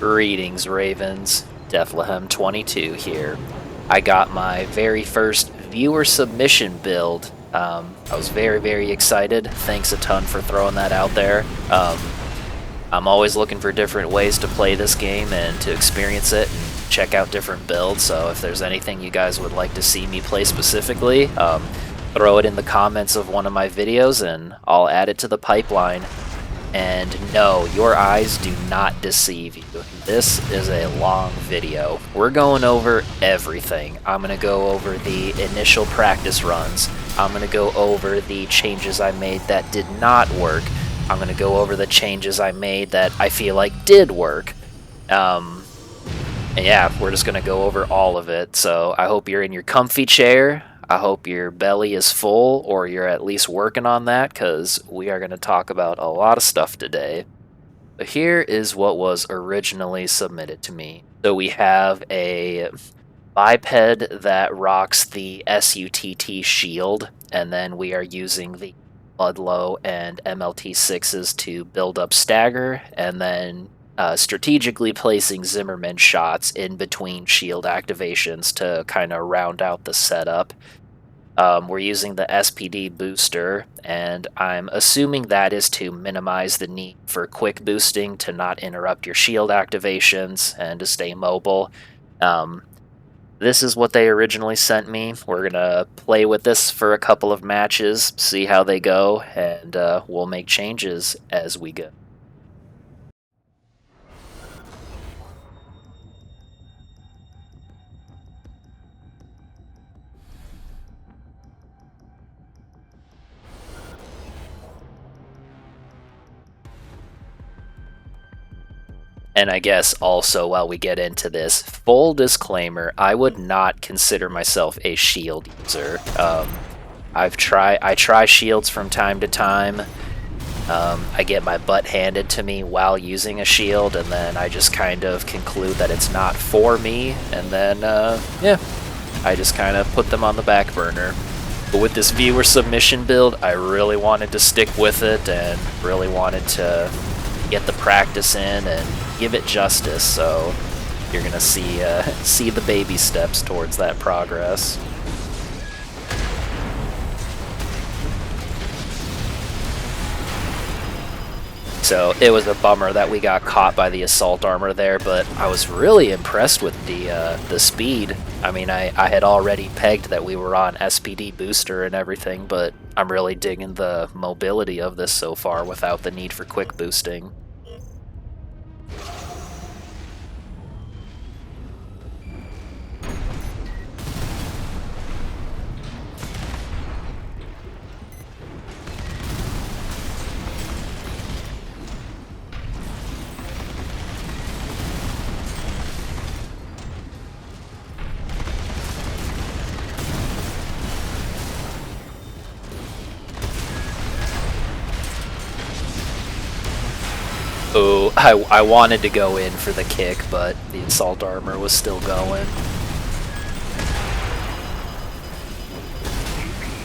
Greetings, Ravens. Deflehem22 here. I got my very first viewer submission build. I was very excited. Thanks a ton for throwing that out there. I'm always looking for different ways to play this game and to experience it and check out different builds. So if there's anything you guys would like to see me play specifically, throw it in the comments of one of my videos and I'll add it to the pipeline. And no, your eyes do not deceive you. This is a long video. We're going over everything. I'm going to go over the initial practice runs. I'm going to go over the changes I made that did not work. I'm going to go over the changes I made that I feel like did work. And yeah, we're just going to go over all of it. So I hope you're in your comfy chair. I hope your belly is full, or you're at least working on that, because we are going to talk about a lot of stuff today. But here is what was originally submitted to me. So we have a biped that rocks the SUTT shield, and then we are using the Ludlow and MLT6s to build up stagger, and then strategically placing Zimmerman shots in between shield activations to kind of round out the setup. We're using the SPD booster, and I'm assuming that is to minimize the need for quick boosting to not interrupt your shield activations and to stay mobile. This is what they originally sent me. We're gonna play with this for a couple of matches, see how they go, and we'll make changes as we go. And I guess also, while we get into this, full disclaimer, I would not consider myself a shield user. I try shields from time to time. I get my butt handed to me while using a shield, and then I just kind of conclude that it's not for me, and then, yeah, I just kind of put them on the back burner. But with this viewer submission build, I really wanted to stick with it, and really wanted to get the practice in and give it justice, so you're gonna see the baby steps towards that progress. So it was a bummer that we got caught by the assault armor there, but I was really impressed with the speed. I mean, I had already pegged that we were on SPD booster and everything, but I'm really digging the mobility of this so far without the need for quick boosting. Oh, I wanted to go in for the kick, but the assault armor was still going.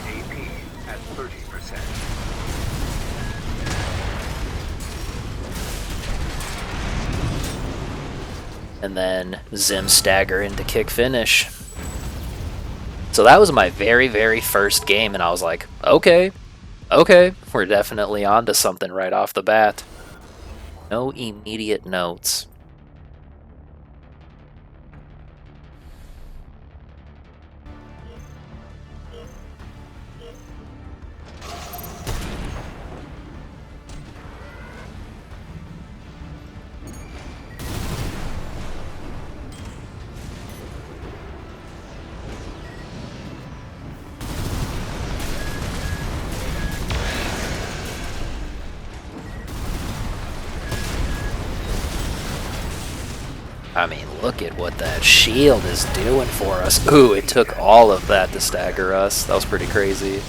AP at 30%. And then Zim stagger into kick finish. So that was my very first game, and I was like, okay, we're definitely onto something right off the bat. No immediate notes. I mean, look at what that shield is doing for us. Ooh, it took all of that to stagger us. That was pretty crazy.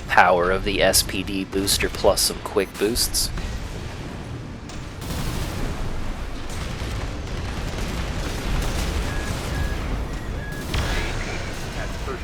Power of the SPD booster plus some quick boosts. At 30%.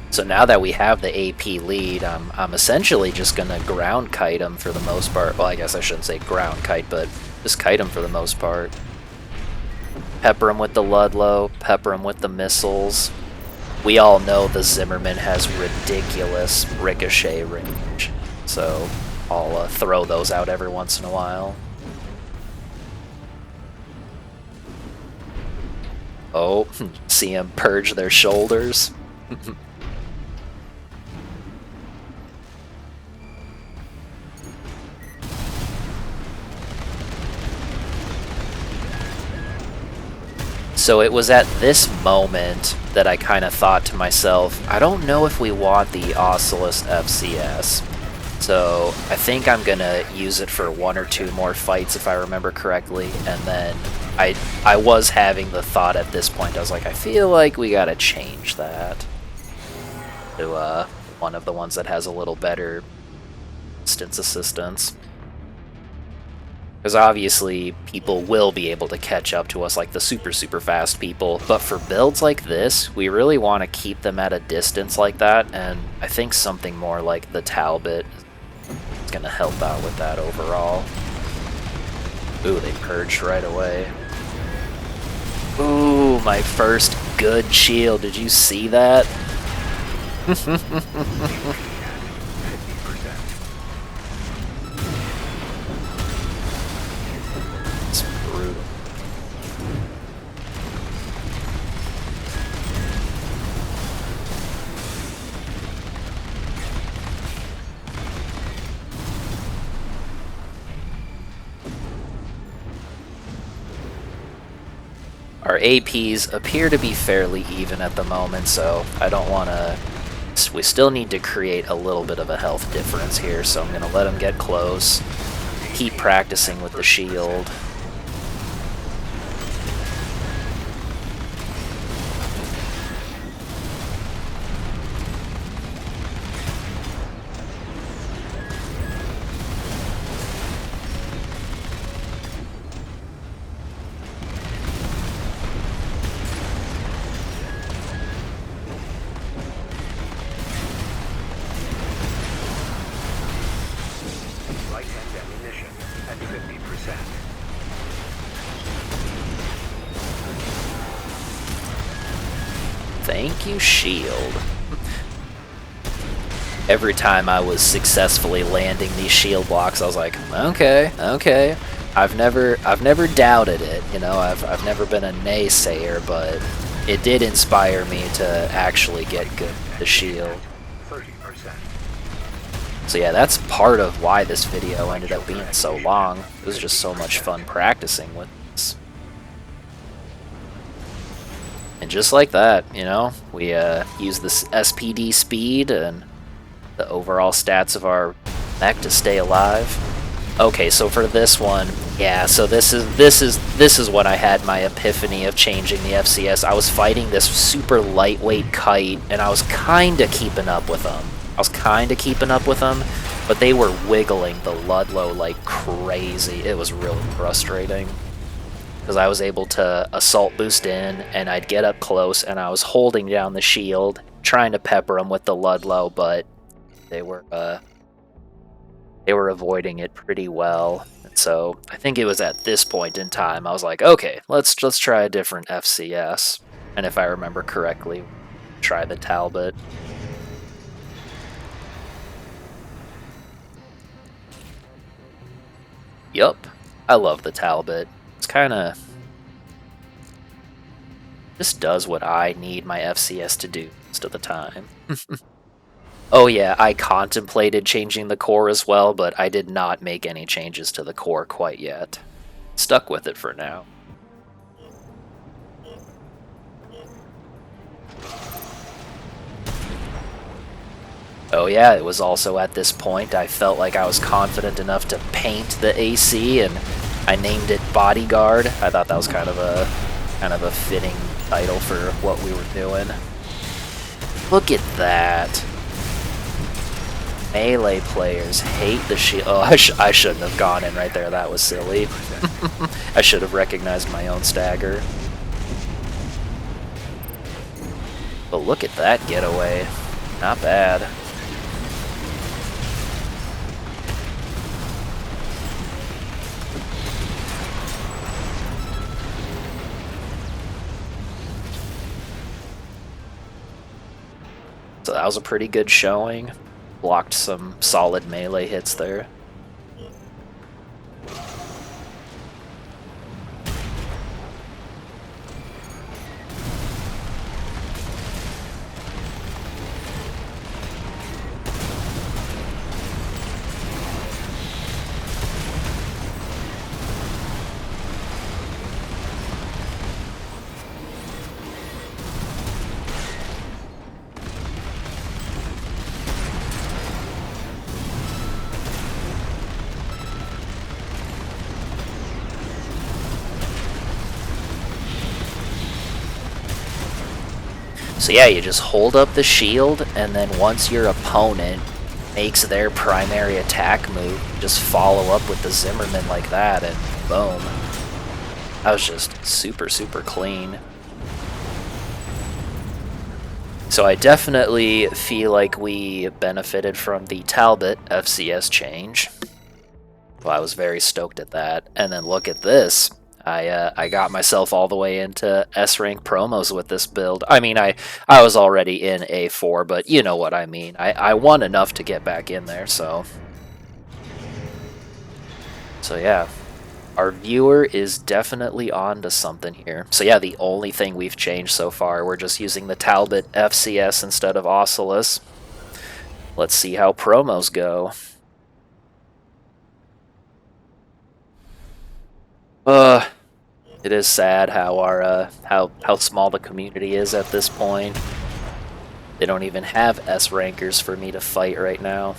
So now that we have the AP lead, I'm essentially just gonna ground kite him for the most part. Well, I guess I shouldn't say ground kite, but just kite him for the most part. Pepper him with the Ludlow, pepper him with the missiles. We all know the Zimmerman has ridiculous ricochet range, so I'll throw those out every once in a while. Oh, see him purge their shoulders. So it was at this moment that I kind of thought to myself, I don't know if we want the Oculus FCS. So I think I'm gonna use it for 1 or 2 more fights if I remember correctly, and then I was having the thought at this point, I was like, I feel like we gotta change that to one of the ones that has a little better distance assistance. Because obviously people will be able to catch up to us, like the super fast people, but for builds like this, we really want to keep them at a distance like that, and I think something more like the Talbot is going to help out with that overall. Ooh, they purged right away. Ooh, my first good shield. Did you see that? It's brutal. Our APs appear to be fairly even at the moment, so I don't want to... We still need to create a little bit of a health difference here, so I'm going to let them get close. Keep practicing with the shield. Thank you, shield. Every time I was successfully landing these shield blocks, I was like, okay, okay. I've never doubted it, you know, I've never been a naysayer, but it did inspire me to actually get good at the shield. 30%. So yeah, that's part of why this video ended up being so long. It was just so much fun practicing with this. And just like that, you know, we use this SPD speed and the overall stats of our mech to stay alive. Okay, so for this one, yeah, so this is when I had my epiphany of changing the FCS. I was fighting this super lightweight kite, and I was kind of keeping up with them. But they were wiggling the Ludlow like crazy. It was really frustrating. Because I was able to assault boost in, and I'd get up close, and I was holding down the shield, trying to pepper them with the Ludlow, but they were avoiding it pretty well. And so I think it was at this point in time I was like, okay, let's try a different FCS. And if I remember correctly, try the Talbot. Yup, I love the Talbot. It's kind of just does what I need my FCS to do most of the time. Oh yeah, I contemplated changing the core as well, but I did not make any changes to the core quite yet. Stuck with it for now. Oh yeah, it was also at this point I felt like I was confident enough to paint the AC, and I named it Bodyguard. I thought that was kind of a fitting title for what we were doing. Look at that. Melee players hate the shield. Oh, I shouldn't have gone in right there. That was silly. I should have recognized my own stagger. But look at that getaway. Not bad. So that was a pretty good showing. Blocked some solid melee hits there. So yeah, you just hold up the shield, and then once your opponent makes their primary attack move, just follow up with the Zimmerman like that, and boom. That was just super, super clean. So I definitely feel like we benefited from the Talbot FCS change. Well, I was very stoked at that. And then look at this. I got myself all the way into S-rank promos with this build. I mean, I was already in A4, but you know what I mean. I won enough to get back in there, so yeah. Our viewer is definitely on to something here. So yeah, the only thing we've changed so far, we're just using the Talbot FCS instead of Oculus. Let's see how promos go. It is sad how our how small the community is at this point. They don't even have S rankers for me to fight right now.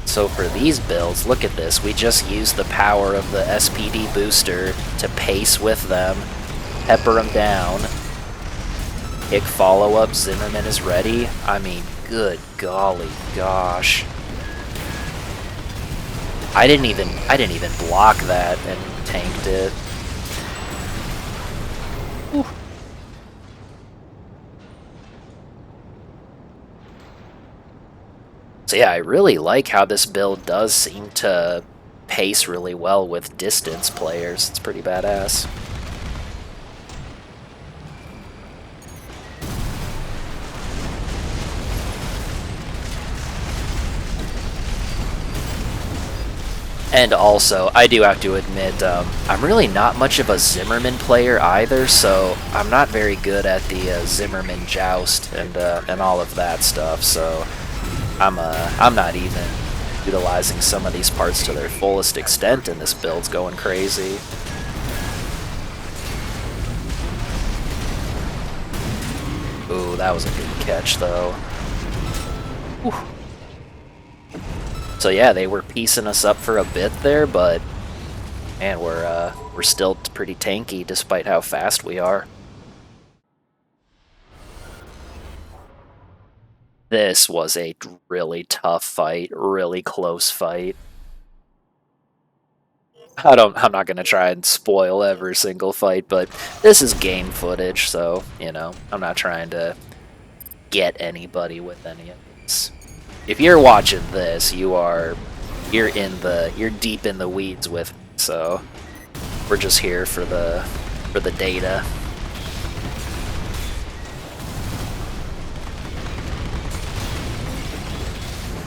So for these builds, look at this. We just use the power of the SPD booster to pace with them, pepper them down. Kick follow-up, Zimmerman is ready. I mean, good golly gosh. I didn't even block that and tanked it. Whew. So yeah, I really like how this build does seem to pace really well with distance players. It's pretty badass. And also, I do have to admit, I'm really not much of a Zimmerman player either, so I'm not very good at the Zimmerman joust and all of that stuff. So I'm not even utilizing some of these parts to their fullest extent, and this build's going crazy. Ooh, that was a good catch, though. Whew. So yeah, they were piecing us up for a bit there, but man, we're still pretty tanky despite how fast we are. This was a really tough fight, really close fight. I'm not gonna try and spoil every single fight, but this is game footage, so you know, I'm not trying to get anybody with any of this. If you're watching this, you're deep in the weeds with me, so we're just here for the data.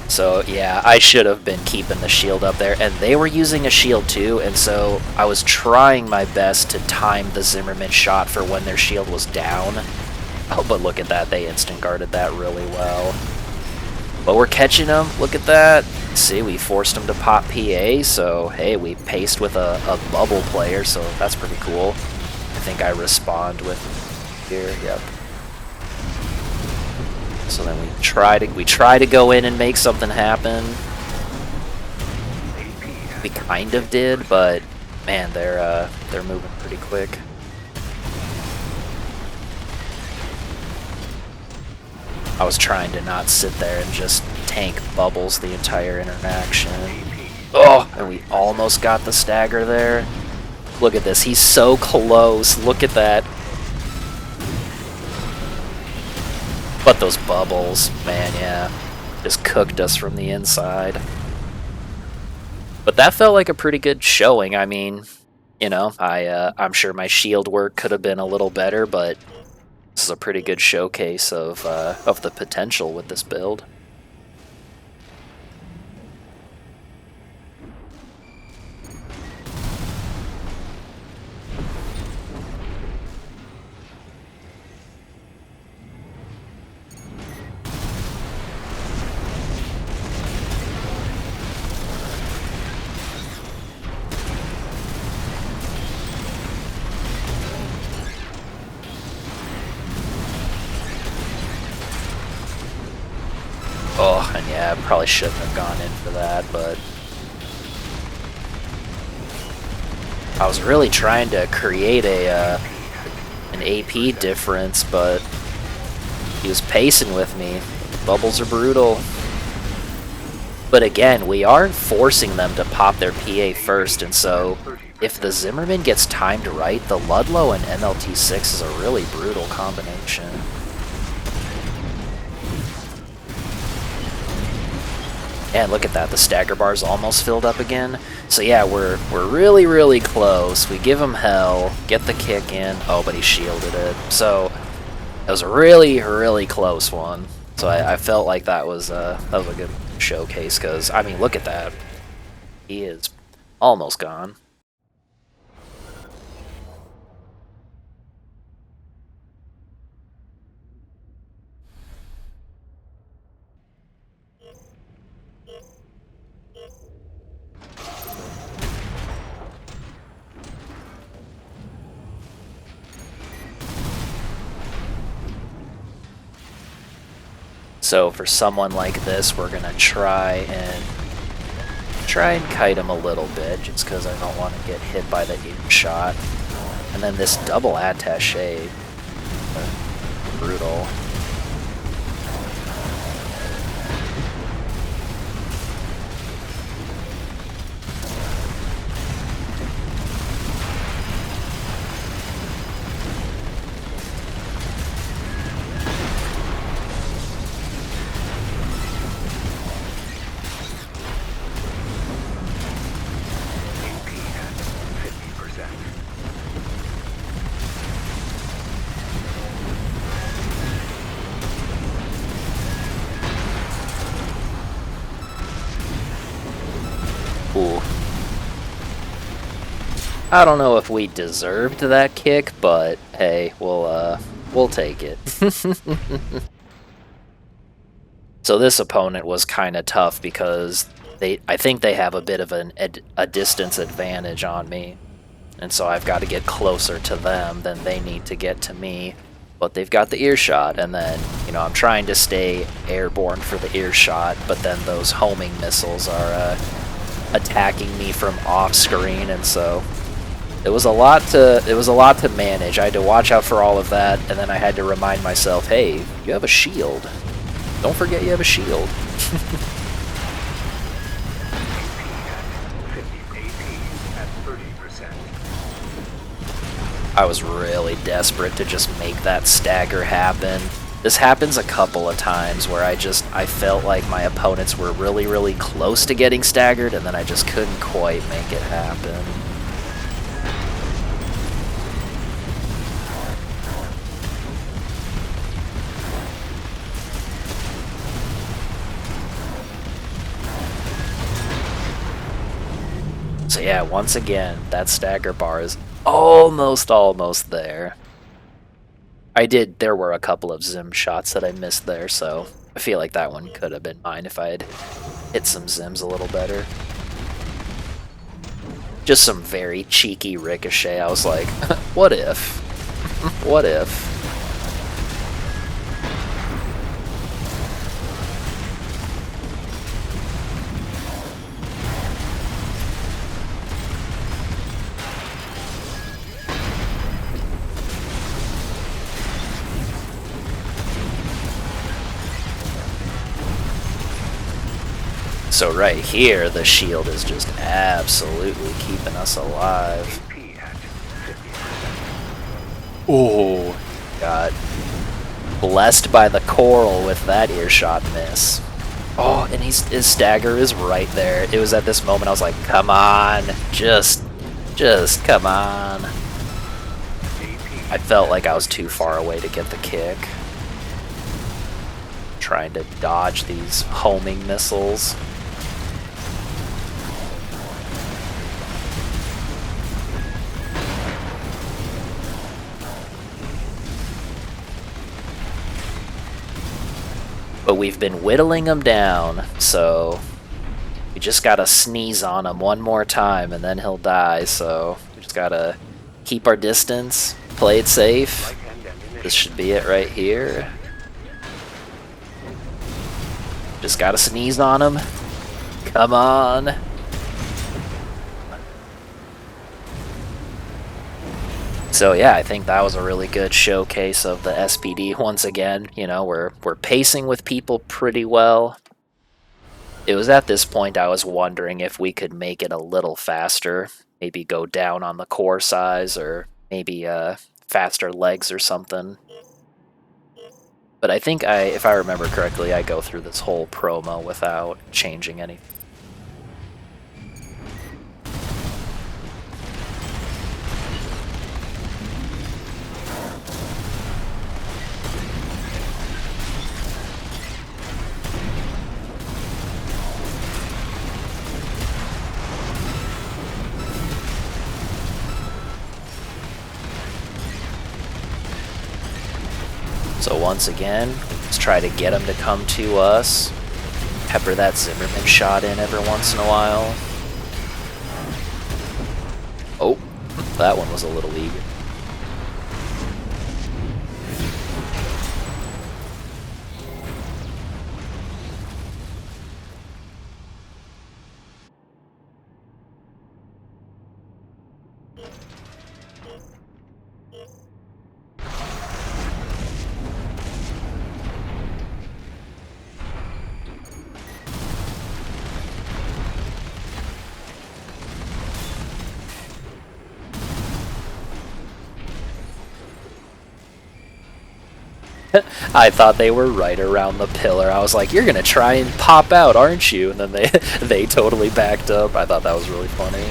So yeah, I should have been keeping the shield up there, and they were using a shield too, and so I was trying my best to time the Zimmerman shot for when their shield was down. Oh, but look at that, they instant guarded that really well. But we're catching them, look at that. See, we forced them to pop PA, so hey, we paced with a bubble player, so that's pretty cool. I think I respond with here, yep. So then we try to go in and make something happen. We kind of did, but man, they're moving pretty quick. I was trying to not sit there and just tank bubbles the entire interaction. Oh, and we almost got the stagger there. Look at this. He's so close. Look at that. But those bubbles, man, yeah. Just cooked us from the inside. But that felt like a pretty good showing. I mean, you know, I'm sure my shield work could have been a little better, but this is a pretty good showcase of the potential with this build. Oh, and yeah, I probably shouldn't have gone in for that, but I was really trying to create an AP difference, but he was pacing with me. Bubbles are brutal. But again, we aren't forcing them to pop their PA first, and so if the Zimmerman gets timed right, the Ludlow and MLT6 is a really brutal combination. And look at that, the stagger bar's almost filled up again. So yeah, we're really, really close. We give him hell, get the kick in. Oh, but he shielded it. So it was a really, really close one. So I felt like that was a good showcase, because, I mean, look at that. He is almost gone. So for someone like this, we're gonna try and kite him a little bit, just because I don't want to get hit by the in shot. And then this double attaché, brutal. Ooh. I don't know if we deserved that kick, but hey, we'll take it. So this opponent was kind of tough because I think they have a bit of a distance advantage on me, and so I've got to get closer to them than they need to get to me. But they've got the earshot, and then, you know, I'm trying to stay airborne for the earshot, but then those homing missiles are attacking me from off screen, and so it was a lot to manage. I had to watch out for all of that, and then I had to remind myself, hey, you have a shield. Don't forget you have a shield. I was really desperate to just make that stagger happen. This happens a couple of times where I felt like my opponents were really, really close to getting staggered, and then I just couldn't quite make it happen. So yeah, once again, that stagger bar is almost there. There were a couple of Zim shots that I missed there, so I feel like that one could have been mine if I had hit some Zims a little better. Just some very cheeky ricochet. I was like, what if? What if? So right here, the shield is just absolutely keeping us alive. AP at 50%. Oh, got blessed by the coral with that earshot miss. Oh, and his stagger is right there. It was at this moment I was like, come on, just come on. I felt like I was too far away to get the kick. Trying to dodge these homing missiles. But we've been whittling him down, so we just gotta sneeze on him one more time and then he'll die, so we just gotta keep our distance, play it safe. This should be it right here. Just gotta sneeze on him. Come on. So yeah, I think that was a really good showcase of the SPD once again. You know, we're pacing with people pretty well. It was at this point I was wondering if we could make it a little faster, maybe go down on the core size or maybe faster legs or something. But I think if I remember correctly, I go through this whole promo without changing anything. So once again, let's try to get him to come to us. Pepper that Zimmerman shot in every once in a while. Oh, that one was a little eager. I thought they were right around the pillar. I was like, you're gonna try and pop out, aren't you? And then they totally backed up. I thought that was really funny.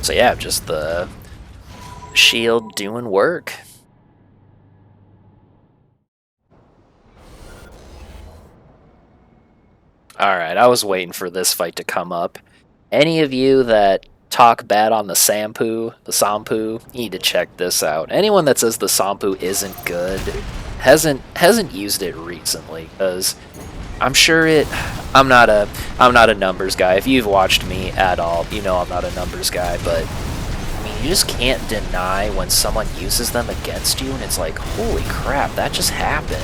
So yeah, just the shield doing work. Alright, I was waiting for this fight to come up. Any of you that talk bad on the Sampu, you need to check this out. Anyone that says the Sampu isn't good hasn't used it recently, because I'm sure I'm not a numbers guy. If you've watched me at all, you know I'm not a numbers guy, but I mean, you just can't deny when someone uses them against you and it's like, holy crap, that just happened.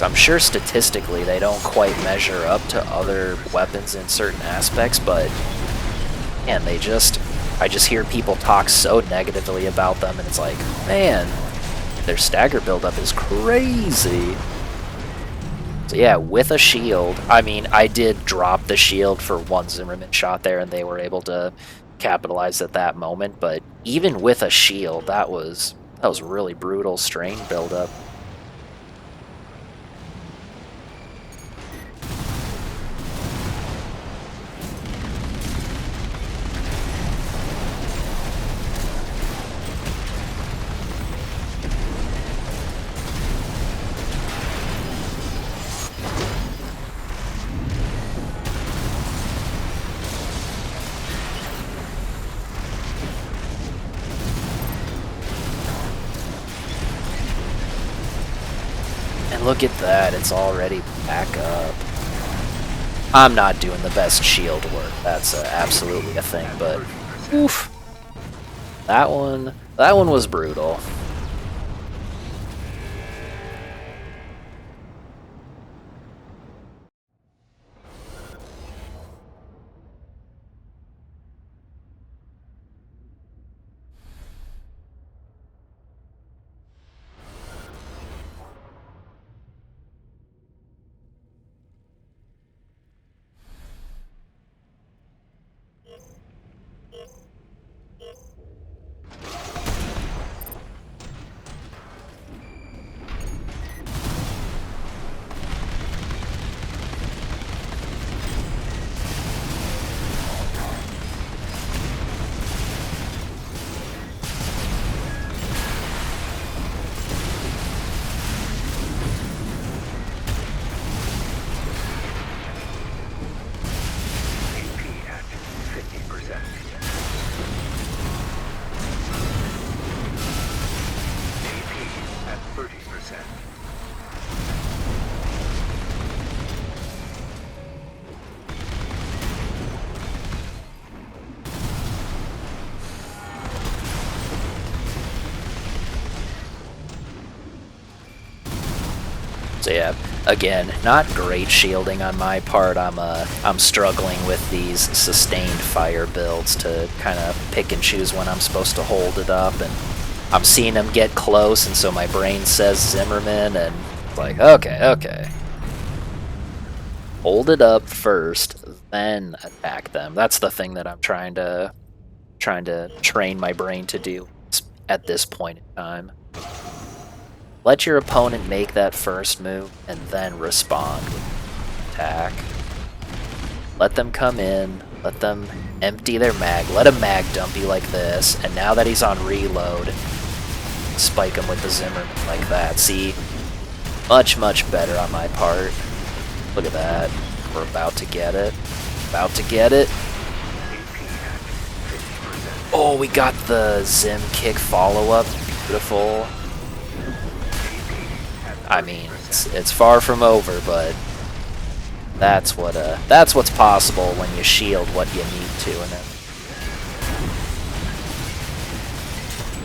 I'm sure statistically they don't quite measure up to other weapons in certain aspects, but man, I just hear people talk so negatively about them and it's like, man, their stagger buildup is crazy. So yeah, with a shield, I mean, I did drop the shield for one Zimmerman shot there and they were able to capitalize at that moment, but even with a shield, that was really brutal strain buildup. look at that. It's already back up. I'm not doing the best shield work. That's absolutely a thing, but oof. That one was brutal. AP at 50%. AP at 30%. So yeah, again, not great shielding on my part. I'm struggling with these sustained fire builds to kind of pick and choose when I'm supposed to hold it up, and I'm seeing them get close, and so my brain says Zimmerman, and it's like, okay. Hold it up first, then attack them. That's the thing that I'm trying to train my brain to do at this point in time. Let your opponent make that first move and then respond with an attack. Let them come in, let them empty their mag, let a mag dump you like this, and now that he's on reload, spike him with the Zimmerman like that. See? Much better on my part. Look at that. We're about to get it. About to get it. Oh, we got the Zim kick follow-up. Beautiful. I mean, it's far from over, but that's what's possible when you shield what you need to,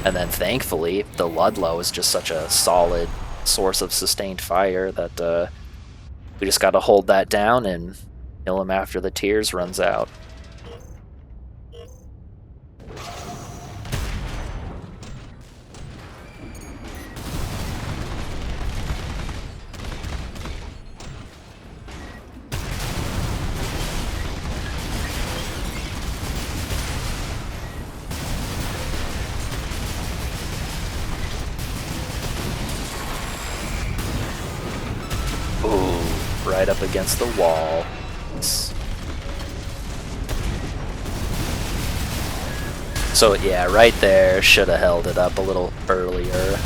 and then thankfully the Ludlow is just such a solid source of sustained fire that we just got to hold that down and kill him after the tears runs out. Right up against the wall. So yeah, right there, should have held it up a little earlier.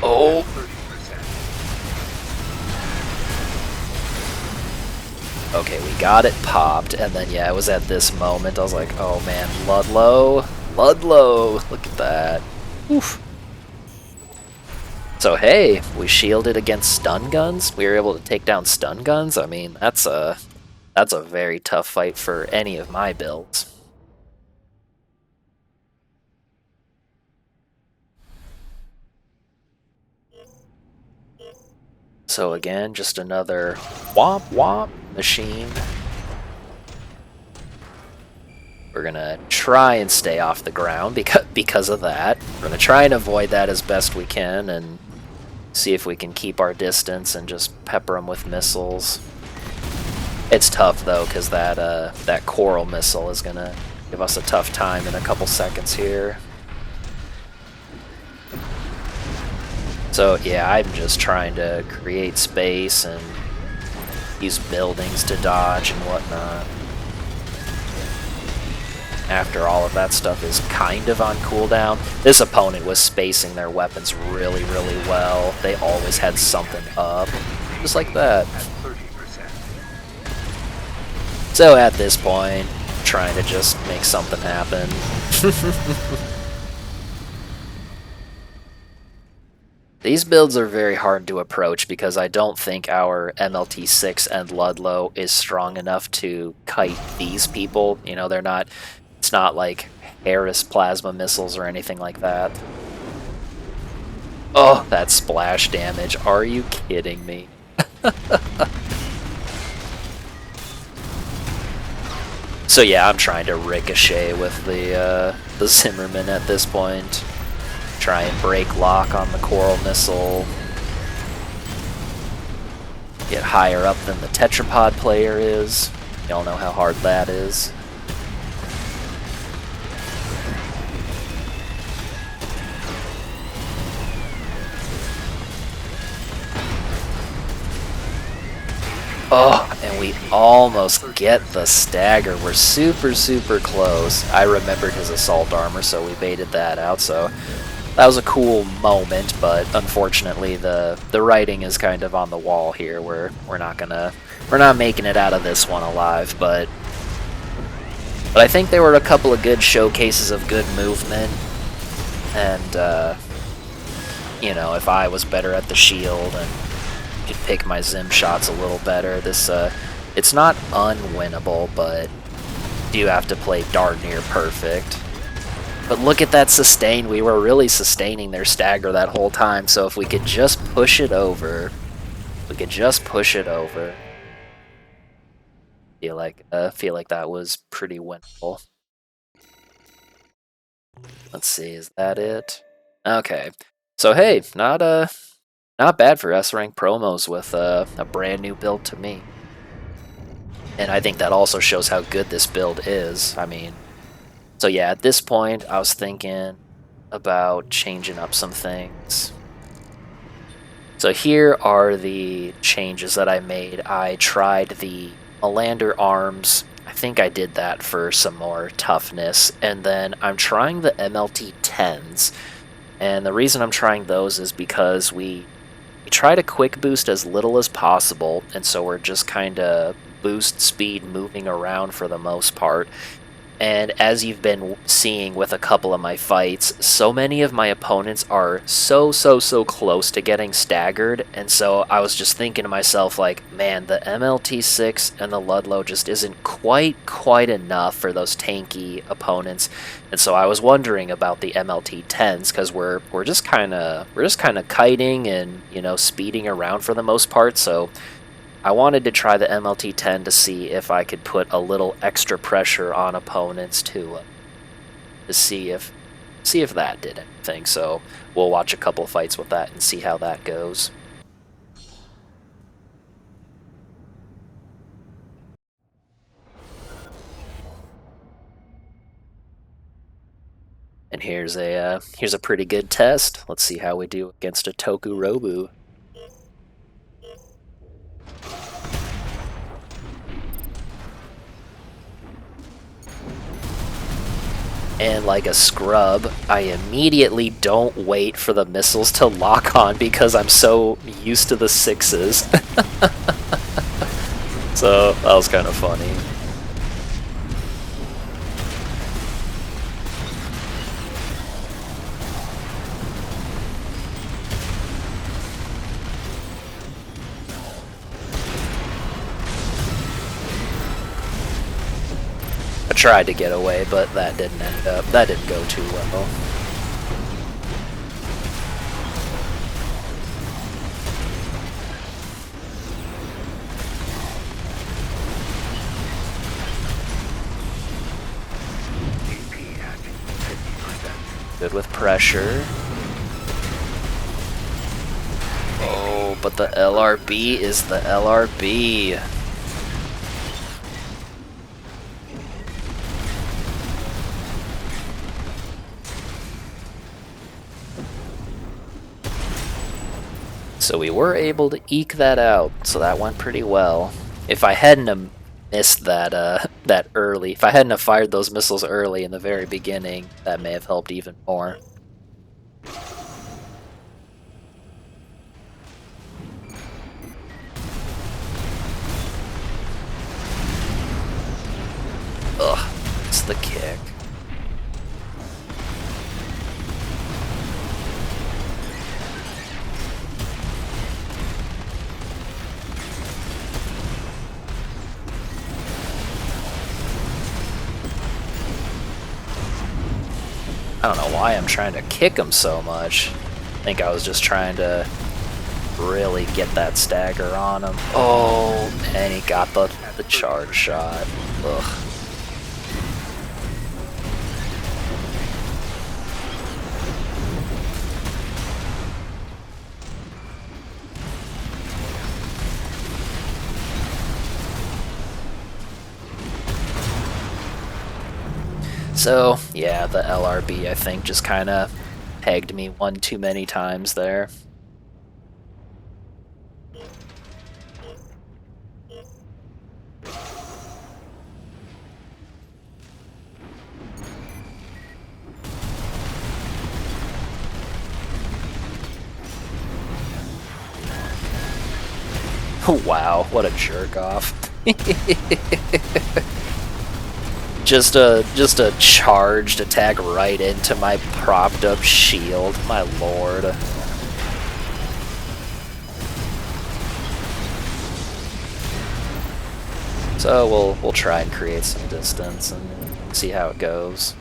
Oh! Okay, we got it popped, and then yeah, it was at this moment I was like, oh man, Ludlow, look at that. Oof. So hey, we shielded against stun guns. We were able to take down stun guns. I mean, that's a very tough fight for any of my builds. So again, just another womp machine. We're gonna try and stay off the ground because of that. We're gonna try and avoid that as best we can and see if we can keep our distance and just pepper them with missiles. It's tough though, because that coral missile is gonna give us a tough time in a couple seconds here. So yeah, I'm just trying to create space and use buildings to dodge and whatnot. After all of that stuff is kind of on cooldown, this opponent was spacing their weapons really well. They always had something up, just like that. So at this point, trying to just make something happen. These builds are very hard to approach because I don't think our MLT6 and Ludlow is strong enough to kite these people. You know, they're not, it's not like Harris plasma missiles or anything like that. Oh, that splash damage. Are you kidding me? So yeah, I'm trying to ricochet with the Zimmerman at this point. Try and break lock on the coral missile. Get higher up than the tetrapod player is. Y'all know how hard that is. Oh, and we almost get the stagger. We're super, super close. I remembered his assault armor, so we baited that out, so that was a cool moment, but unfortunately the writing is kind of on the wall here. We're not making it out of this one alive, but I think there were a couple of good showcases of good movement, and you know, if I was better at the shield and could pick my Zim shots a little better, this it's not unwinnable, but you have to play darn near perfect. But look at that sustain. We were really sustaining their stagger that whole time, so if we could just push it over, feel like that was pretty winnable. Let's see, is that it? Okay. So hey, not bad for S-rank promos with a brand new build to me. And I think that also shows how good this build is. I mean, so yeah, at this point, I was thinking about changing up some things. So here are the changes that I made. I tried the Melander arms. I think I did that for some more toughness. And then I'm trying the MLT 10s. And the reason I'm trying those is because we try to quick boost as little as possible, and so we're just kind of boost speed moving around for the most part. And as you've been seeing with a couple of my fights, so many of my opponents are so close to getting staggered, and so I was just thinking to myself, like, man, the MLT6 and the Ludlow just isn't quite enough for those tanky opponents. And so I was wondering about the MLT10s, because we're just kind of kiting and, you know, speeding around for the most part. So I wanted to try the MLT10 to see if I could put a little extra pressure on opponents to see if that did anything. So we'll watch a couple fights with that and see how that goes. And here's a pretty good test. Let's see how we do against a Tokurobu. And like a scrub, I immediately don't wait for the missiles to lock on because I'm so used to the 6s. So that was kind of funny. I tried to get away, but that didn't go too well. Good with pressure. Oh, but the LRB is the LRB. So we were able to eke that out, so that went pretty well. If I hadn't have missed that that early, if I hadn't have fired those missiles early in the very beginning, that may have helped even more. Ugh, it's the kick. I don't know why I'm trying to kick him so much. I think I was just trying to really get that stagger on him. Oh, and he got the charge shot. Ugh. So, yeah, the LRB, I think, just kind of pegged me one too many times there. Wow, what a jerk off. Just a charged attack right into my propped up shield, my lord. So we'll try and create some distance and see how it goes.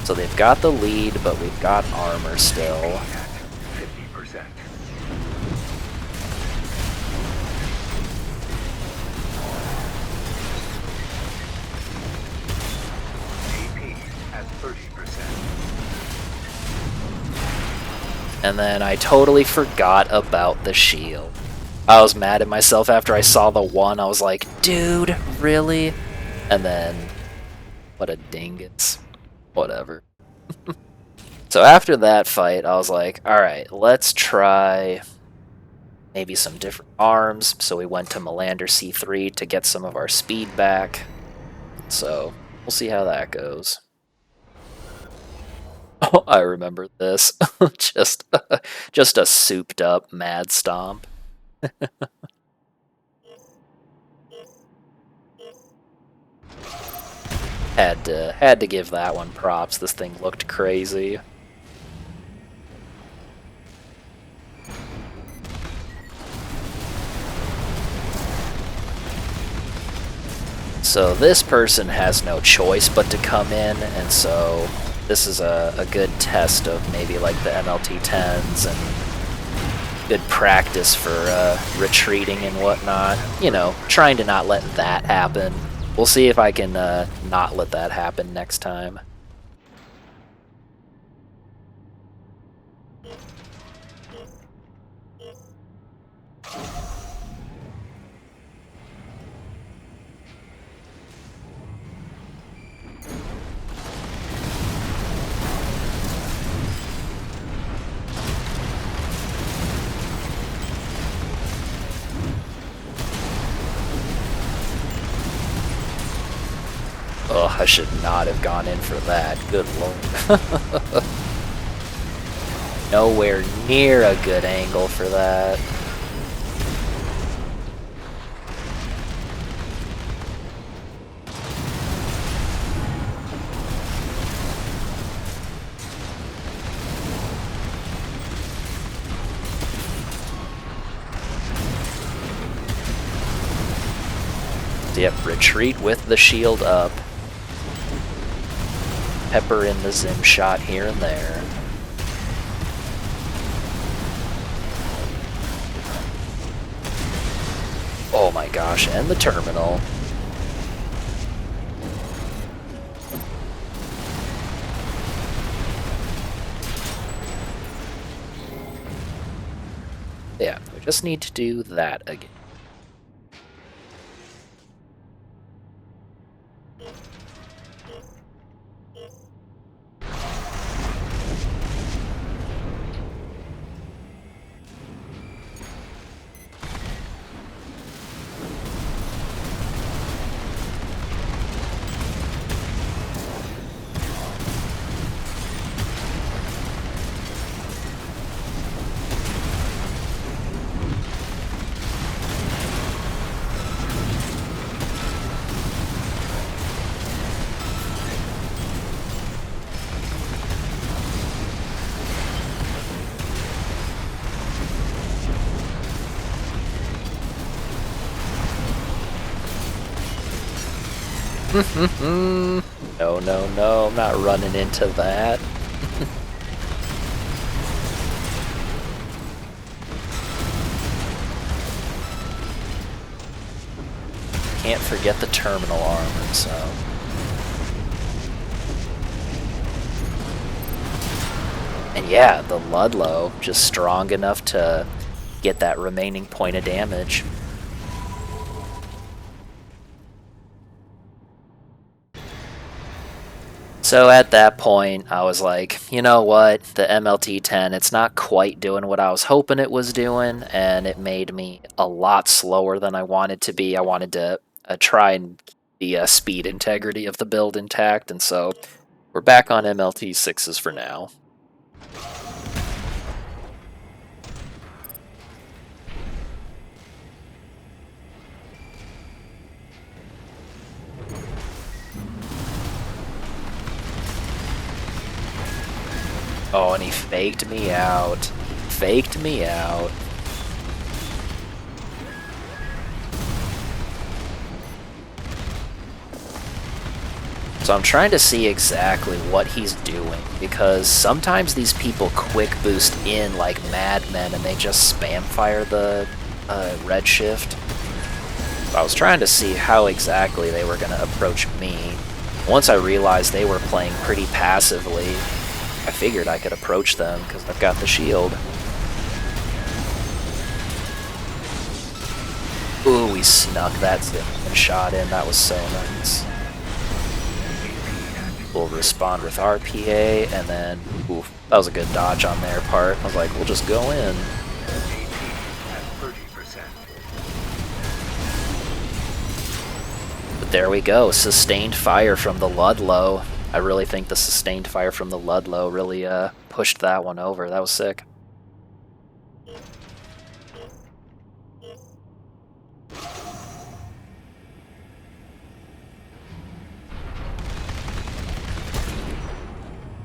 So they've got the lead, but we've got armor still. 50%. AP at 30%. And then I totally forgot about the shield. I was mad at myself after I saw the one. I was like, dude, really? And then, what a dingus. Whatever. So after that fight, I was like, alright, let's try maybe some different arms. So we went to Melander C3 to get some of our speed back. So we'll see how that goes. Oh, I remember this. just a souped up mad stomp. Had to give that one props. This thing looked crazy. So this person has no choice but to come in, and so this is a good test of maybe like the MLT 10s and good practice for retreating and whatnot. You know, trying to not let that happen. We'll see if I can not let that happen next time. Oh, I should not have gone in for that. Good lord. Nowhere near a good angle for that. Yep, retreat with the shield up. Pepper in the Zim shot here and there. Oh my gosh, and the terminal. Yeah, we just need to do that again. No, no, no, I'm not running into that. Can't forget the terminal armor, so. And yeah, the Ludlow, just strong enough to get that remaining point of damage. So at that point, I was like, you know what, the MLT-10, it's not quite doing what I was hoping it was doing, and it made me a lot slower than I wanted to be. I wanted to try and keep the speed integrity of the build intact, and so we're back on MLT-6s for now. Oh, and he faked me out. Faked me out. So I'm trying to see exactly what he's doing, because sometimes these people quick boost in like madmen and they just spam fire the red shift. I was trying to see how exactly they were going to approach me. Once I realized they were playing pretty passively, I figured I could approach them because I've got the shield. Ooh, we snuck that zip and shot in. That was so nice. We'll respond with RPA, and then, ooh, that was a good dodge on their part. I was like, we'll just go in. But there we go, sustained fire from the Ludlow. I really think the sustained fire from the Ludlow really pushed that one over. That was sick.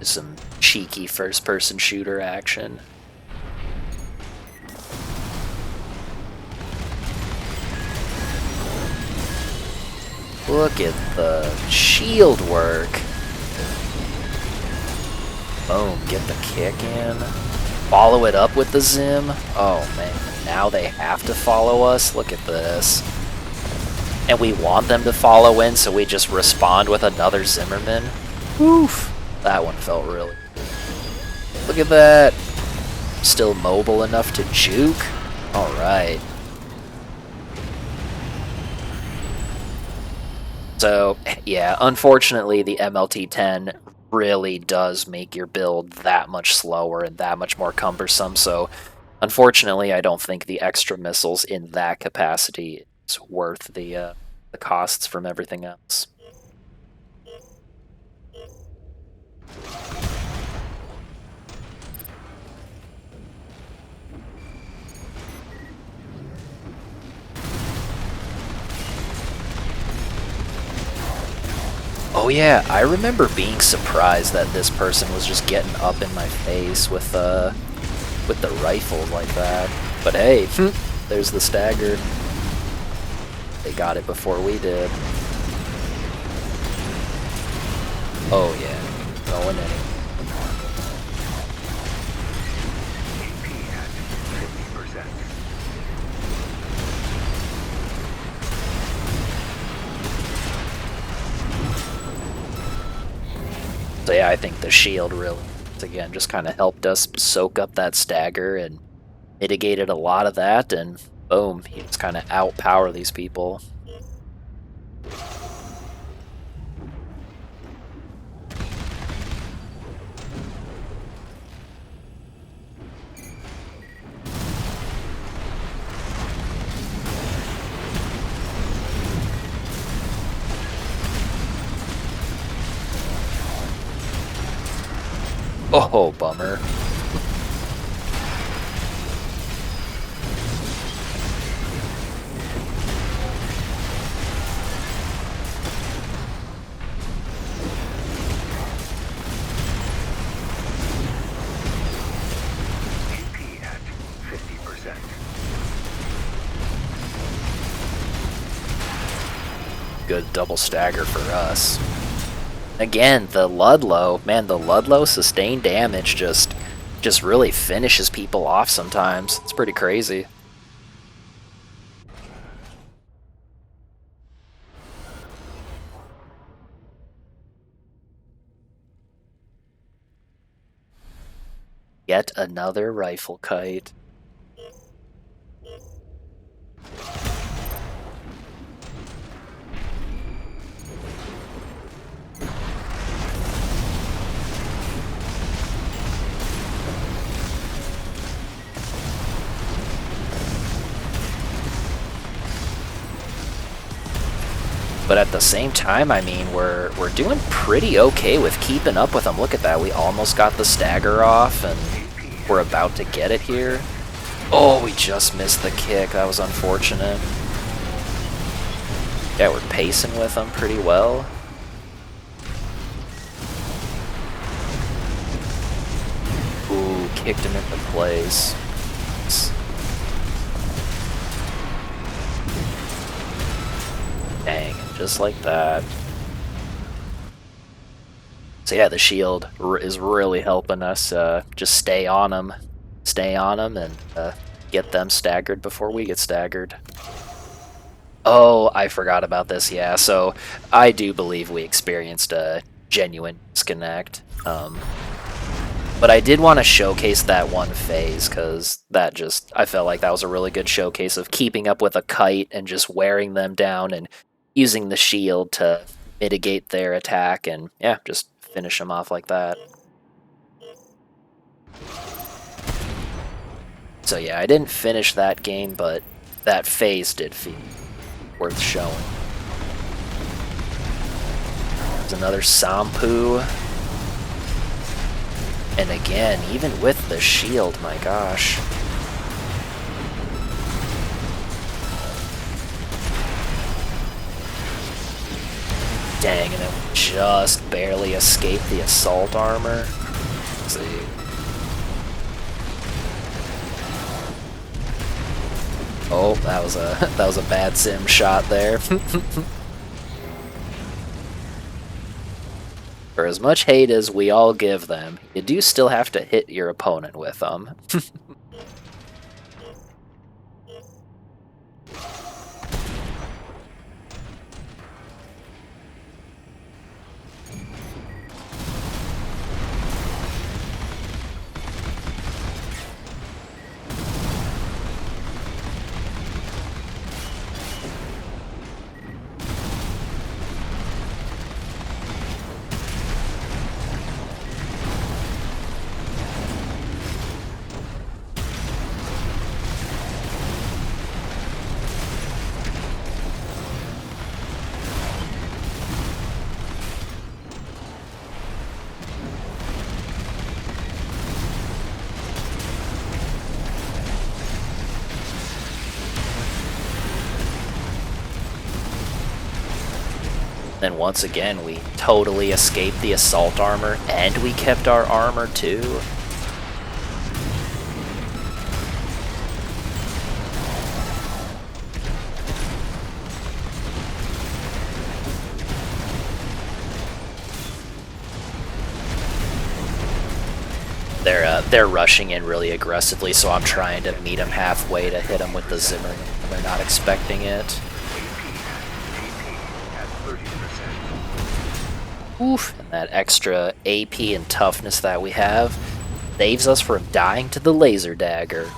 Some cheeky first-person shooter action. Look at the shield work. Boom, get the kick in. Follow it up with the Zim. Oh man, now they have to follow us. Look at this. And we want them to follow in, so we just respond with another Zimmerman. Oof. That one felt really good. Look at that. Still mobile enough to juke. Alright. So, yeah, unfortunately the MLT-10 really does make your build that much slower and that much more cumbersome, so unfortunately I don't think the extra missiles in that capacity is worth the costs from everything else. Oh yeah, I remember being surprised that this person was just getting up in my face with the rifle like that. But hey, there's the stagger. They got it before we did. Oh yeah, going in. So yeah, I think the shield really, again, just kind of helped us soak up that stagger and mitigated a lot of that, and boom, he just kind of outpower these people. Oh, bummer. Good double stagger for us. Again, the Ludlow, man, the Ludlow sustained damage just really finishes people off sometimes. It's pretty crazy. Yet another rifle kite. But at the same time, I mean, we're doing pretty okay with keeping up with them. Look at that, we almost got the stagger off, and we're about to get it here. Oh, we just missed the kick. That was unfortunate. Yeah, we're pacing with them pretty well. Ooh, kicked him into place. Dang, just like that. So yeah, the shield is really helping us just stay on them, and get them staggered before we get staggered. Oh, I forgot about this, yeah, so I do believe we experienced a genuine disconnect. But I did want to showcase that one phase, because I felt like that was a really good showcase of keeping up with a kite and just wearing them down and using the shield to mitigate their attack and, yeah, just finish them off like that. So yeah, I didn't finish that game, but that phase did feel worth showing. There's another Sampu. And again, even with the shield, my gosh. Dang, and it just barely escaped the assault armor. Let's see. Oh, that was a bad sim shot there. For as much hate as we all give them, you do still have to hit your opponent with them. Then once again, we totally escaped the assault armor, and we kept our armor too. They're rushing in really aggressively, so I'm trying to meet them halfway to hit them with the Zimmer. They're not expecting it. Oof, and that extra AP and toughness that we have saves us from dying to the laser dagger.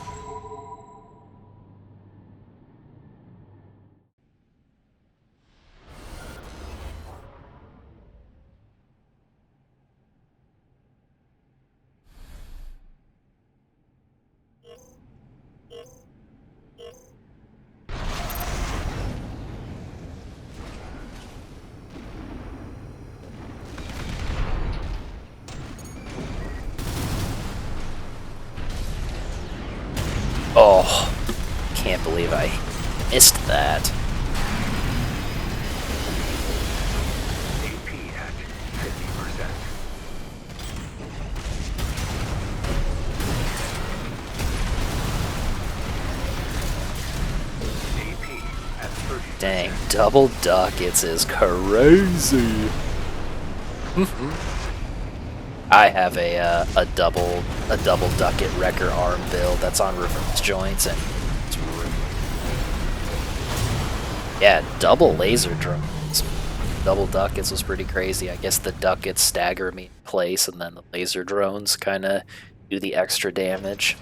Oh, can't believe I missed that. AP at 50%. AP at 30%. Dang, double duck, it's is crazy. I have a double ducket wrecker arm build that's on reverse joints, and it's yeah, double laser drones. Double duckets was pretty crazy. I guess the duckets stagger me in place, and then the laser drones kind of do the extra damage.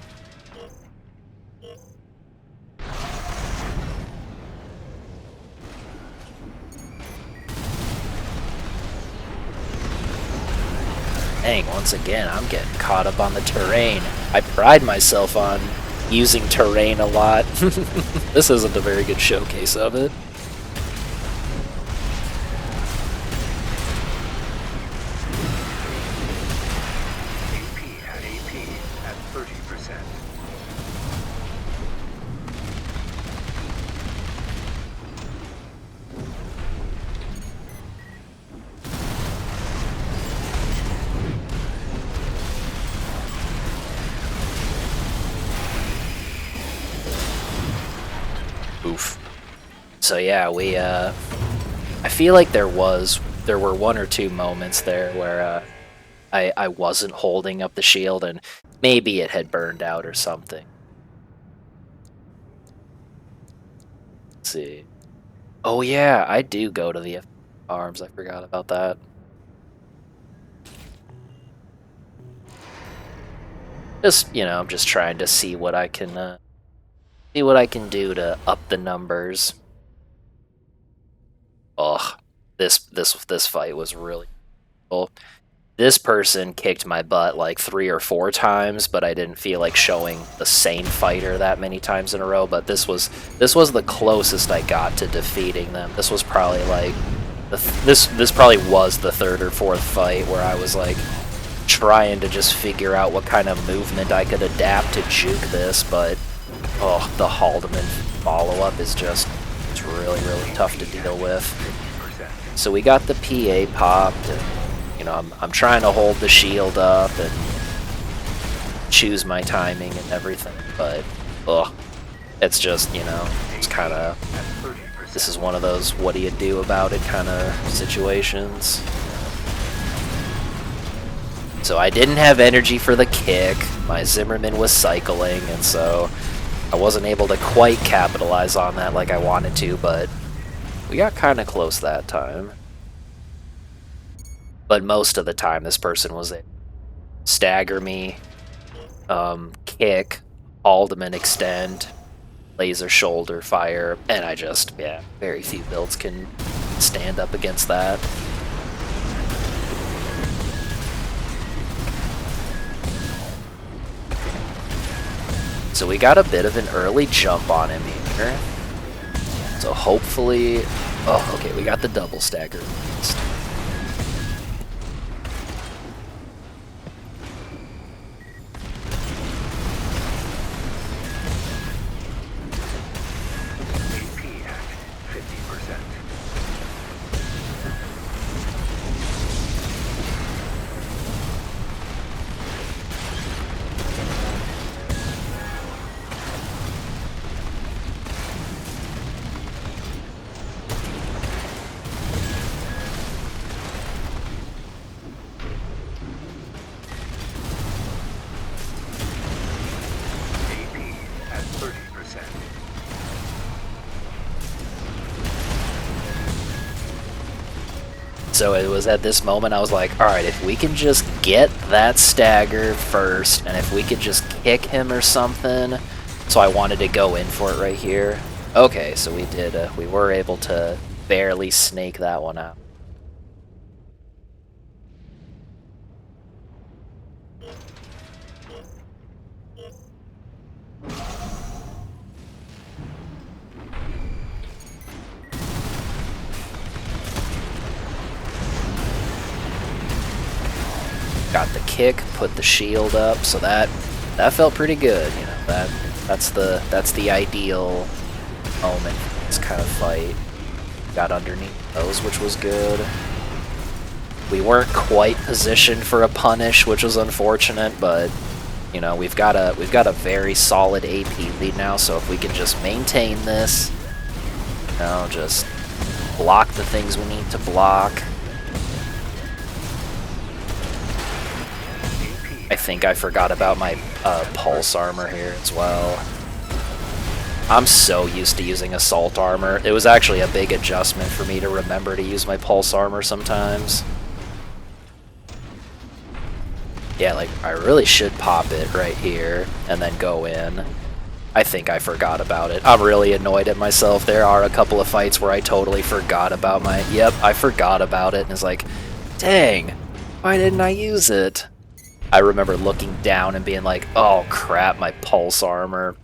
Dang, once again, I'm getting caught up on the terrain. I pride myself on using terrain a lot. This isn't a very good showcase of it. AP at 30%. Oof. So yeah, I feel like there were one or two moments there where I wasn't holding up the shield, and maybe it had burned out or something. Let's see. Oh yeah, I do go to the arms. I forgot about that. Just, I'm just trying to see what I can do to up the numbers. Ugh, this fight was really cool. This person kicked my butt like 3 or 4 times, but I didn't feel like showing the same fighter that many times in a row. But this was the closest I got to defeating them. This was probably like this probably was the 3rd or 4th fight where I was like trying to just figure out what kind of movement I could adapt to juke this. But oh, the Haldeman follow-up is just, it's really tough to deal with. So we got the PA popped, and I'm trying to hold the shield up and choose my timing and everything, but it's just, it's kind of, this is one of those what do you do about it kind of situations. So I didn't have energy for the kick, my Zimmerman was cycling, and so I wasn't able to quite capitalize on that like I wanted to, but we got kind of close that time. But most of the time this person was able to stagger me, kick, Haldeman extend, laser shoulder fire, and I just, yeah, very few builds can stand up against that. So we got a bit of an early jump on him here. So hopefully, oh, okay, we got the double stagger. AP at 50%. At 30%. So it was at this moment I was like, alright, if we can just get that stagger first, and if we could just kick him or something. So I wanted to go in for it right here. Okay, so we were able to barely snake that one out. Got the kick, put the shield up, so that felt pretty good. That's the ideal moment for this kind of fight. Got underneath those, which was good. We weren't quite positioned for a punish, which was unfortunate, but we've got a very solid AP lead now. So if we can just maintain this, just block the things we need to block. I think I forgot about my pulse armor here as well. I'm so used to using assault armor. It was actually a big adjustment for me to remember to use my pulse armor sometimes. Yeah, like, I really should pop it right here and then go in. I think I forgot about it. I'm really annoyed at myself. There are a couple of fights where I totally forgot about my... Yep, I forgot about it, and it's like, dang, why didn't I use it? I remember looking down and being like, oh crap, my pulse armor.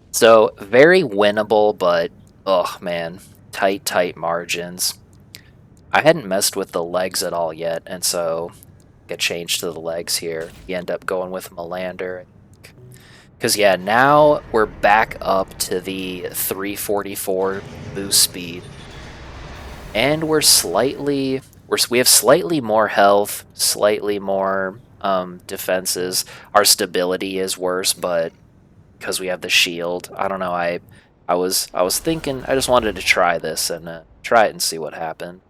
So, very winnable, but, oh man, tight margins. I hadn't messed with the legs at all yet, and so get changed to the legs here. You end up going with Melander. Because, yeah, now we're back up to the 344 boost speed. And we have slightly more health, slightly more defenses. Our stability is worse, but because we have the shield, I don't know, I was thinking, I just wanted to try this and try it and see what happened.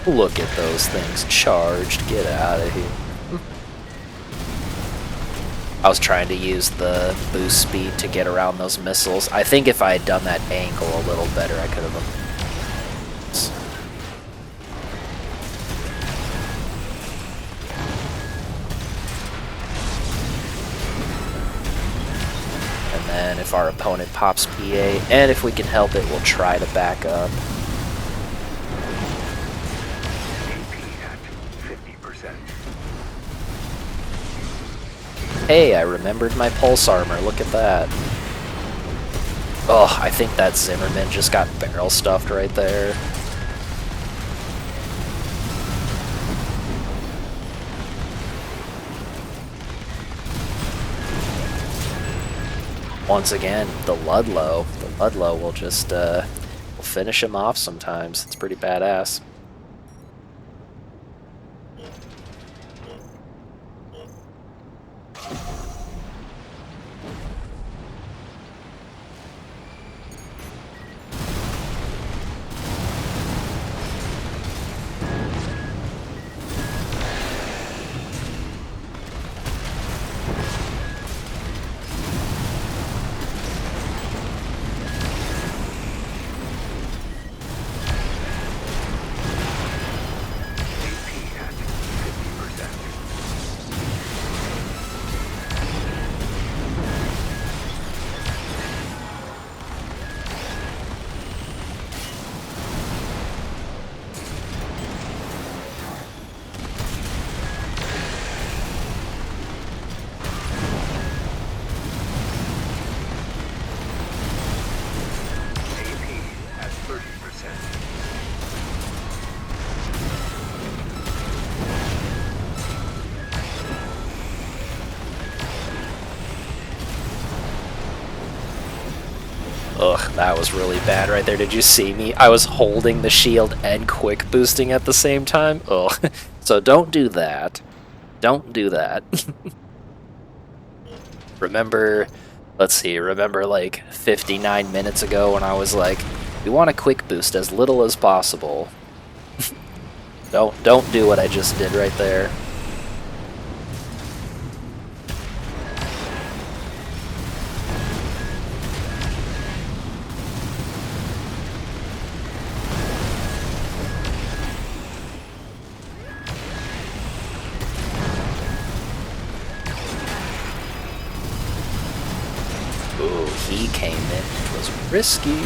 Look at those things charged. Get out of here. I was trying to use the boost speed to get around those missiles. I think if I had done that angle a little better, I could have... And then if our opponent pops PA, and if we can help it, we'll try to back up. Hey, I remembered my pulse armor, look at that. Oh, I think that Zimmerman just got barrel stuffed right there. Once again, the Ludlow. The Ludlow will just will finish him off sometimes. It's pretty badass. Ugh, that was really bad right there. Did you see me? I was holding the shield and quick boosting at the same time. Ugh. So don't do that. Don't do that. Remember, let's see, remember like 59 minutes ago when I was like, we want a quick boost as little as possible. Don't do what I just did right there. Ooh, he came in. It was risky.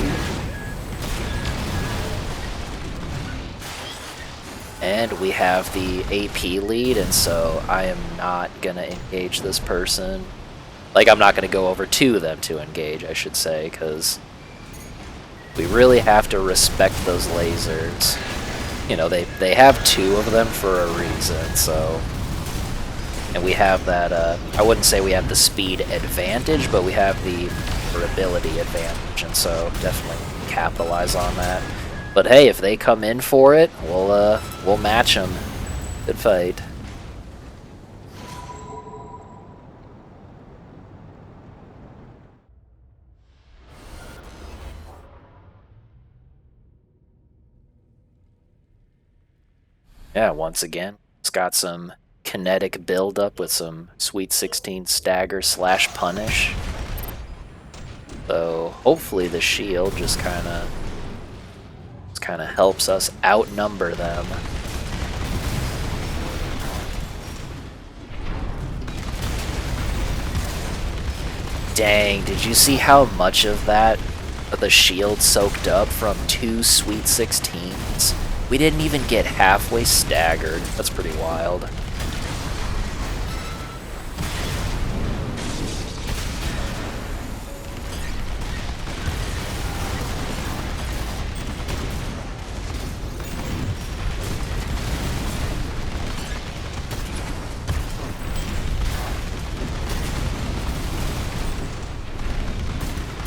And we have the AP lead, and so I am not gonna engage this person. Like, I'm not gonna go over to them to engage, I should say, because we really have to respect those lasers. You know, they have two of them for a reason, so... And we have that, I wouldn't say we have the speed advantage, but we have the durability advantage, and so definitely capitalize on that. But hey, if they come in for it, we'll match them. Good fight. Yeah, once again, it's got some kinetic buildup with some Sweet 16 stagger slash punish. So hopefully the shield just kind of helps us outnumber them. Dang, did you see how much of that the shield soaked up from 2 Sweet 16s? We didn't even get halfway staggered. That's pretty wild.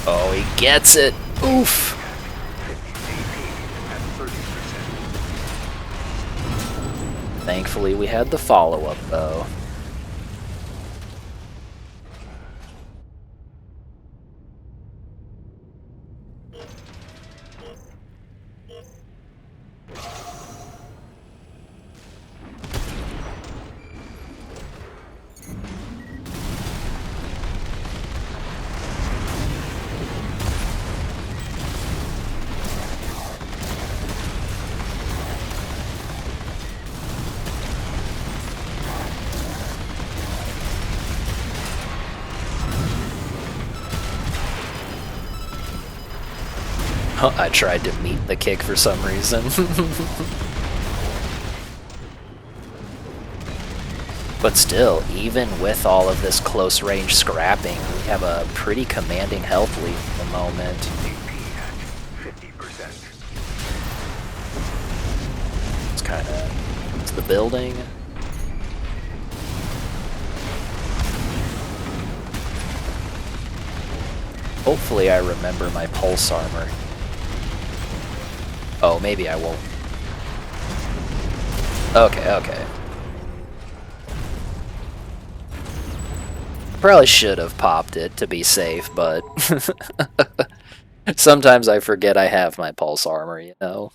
Oh, he gets it. Oof. Thankfully, we had the follow-up, though. I tried to meet the kick for some reason. But still, even with all of this close range scrapping, we have a pretty commanding health lead at the moment. It's kind of, it's the building. Hopefully I remember my pulse armor. Oh, maybe I won't. Okay, okay. Probably should have popped it to be safe, but sometimes I forget I have my pulse armor, you know?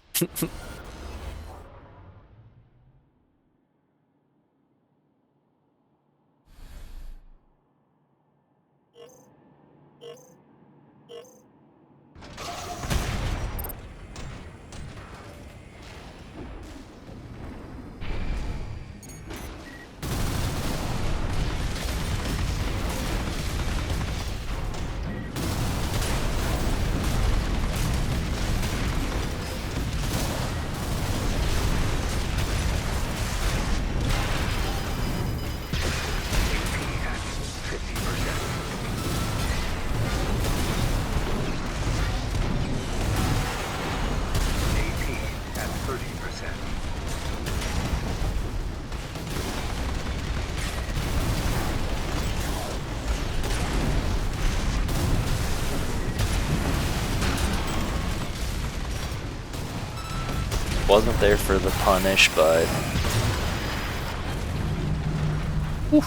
Wasn't there for the punish, but whew,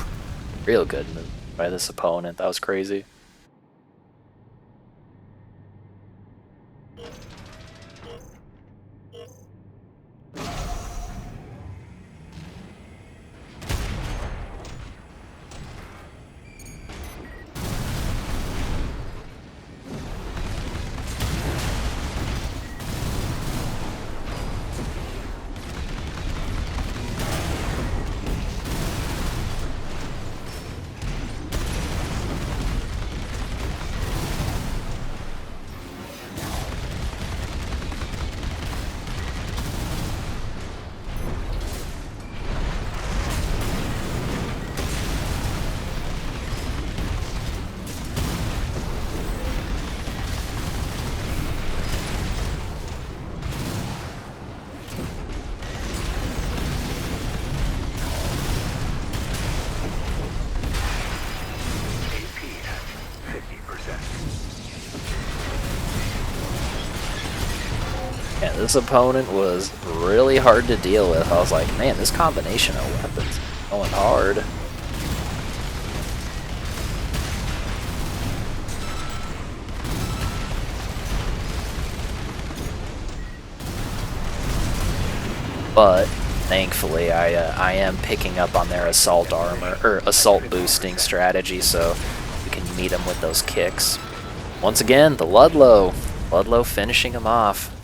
real good move by this opponent. That was crazy. Yeah, this opponent was really hard to deal with. I was like, man, this combination of weapons is going hard. But Thankfully, I am picking up on their assault armor, or assault boosting strategy, so we can meet them with those kicks. Once again, the Ludlow. Ludlow finishing him off.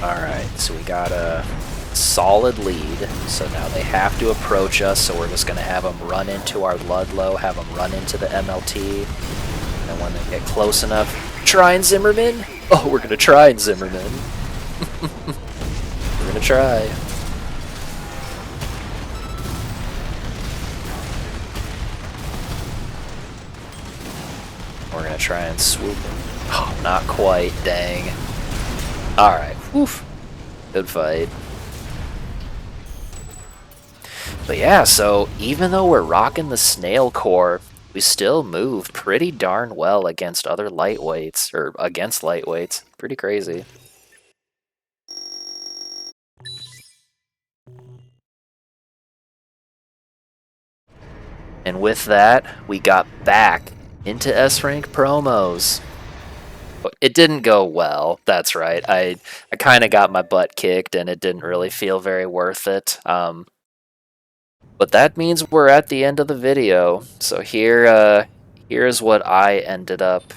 Alright, so we got a solid lead, so now they have to approach us, so we're just going to have them run into our Ludlow, have them run into the MLT, and when they get close enough, try and Zimmerman? Oh, we're going to try and Zimmerman. We're going to try. We're going to try and swoop him. Oh, not quite, dang. Alright, woof. Good fight. But yeah, so even though we're rocking the snail core, we still move pretty darn well against other lightweights, or against lightweights. Pretty crazy. And with that, we got back into S-Rank promos. It didn't go well, that's right. I kind of got my butt kicked and it didn't really feel very worth it. But that means we're at the end of the video. So here's what I ended up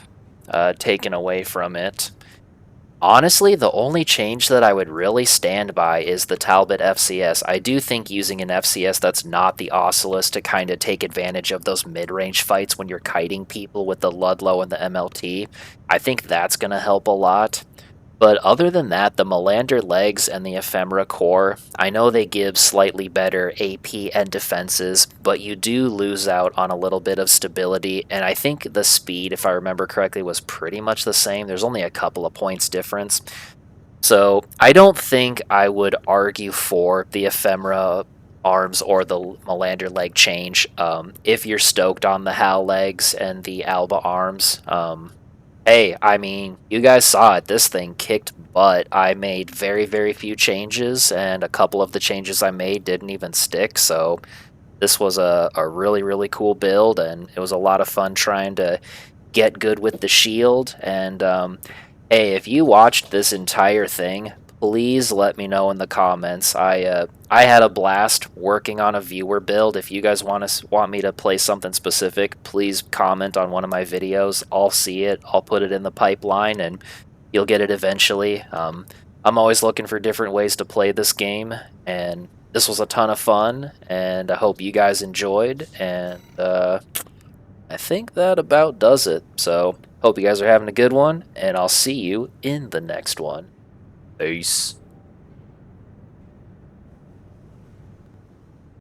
taking away from it. Honestly, the only change that I would really stand by is the Talbot FCS. I do think using an FCS that's not the Oculus to kind of take advantage of those mid-range fights when you're kiting people with the Ludlow and the MLT, I think that's going to help a lot. But other than that, the Melander legs and the Ephemera core, I know they give slightly better AP and defenses, but you do lose out on a little bit of stability, and I think the speed, if I remember correctly, was pretty much the same. There's only a couple of points difference. So I don't think I would argue for the Ephemera arms or the Melander leg change if you're stoked on the Hal legs and the Alba arms. Hey, I mean, you guys saw it. This thing kicked butt. I made very, very few changes, and a couple of the changes I made didn't even stick, so this was a really, really cool build, and it was a lot of fun trying to get good with the shield. And hey, if you watched this entire thing, please let me know in the comments. I had a blast working on a viewer build. If you guys want me to play something specific, please comment on one of my videos. I'll see it. I'll put it in the pipeline, and you'll get it eventually. I'm always looking for different ways to play this game, and this was a ton of fun, and I hope you guys enjoyed, and I think that about does it. So, hope you guys are having a good one, and I'll see you in the next one. Peace.